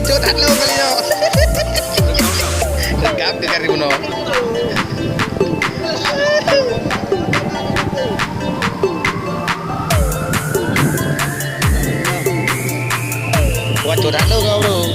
Wancuk tak lu kali yo. Tegap ke kari uno. Wancuk tak lu kau bro.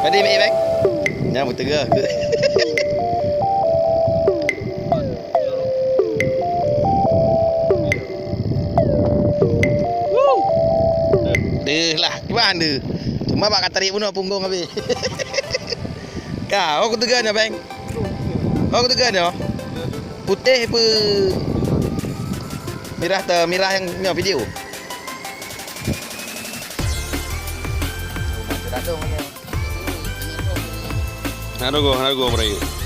Padi mai bang. Nyamuk tegak ke. Deh lah, gimana deh? Cuma bak tarik pun punggung habis. Kau aku tegaknya bang. Kau tegaknya. Putih apa merah yang video. Hanago por ahí.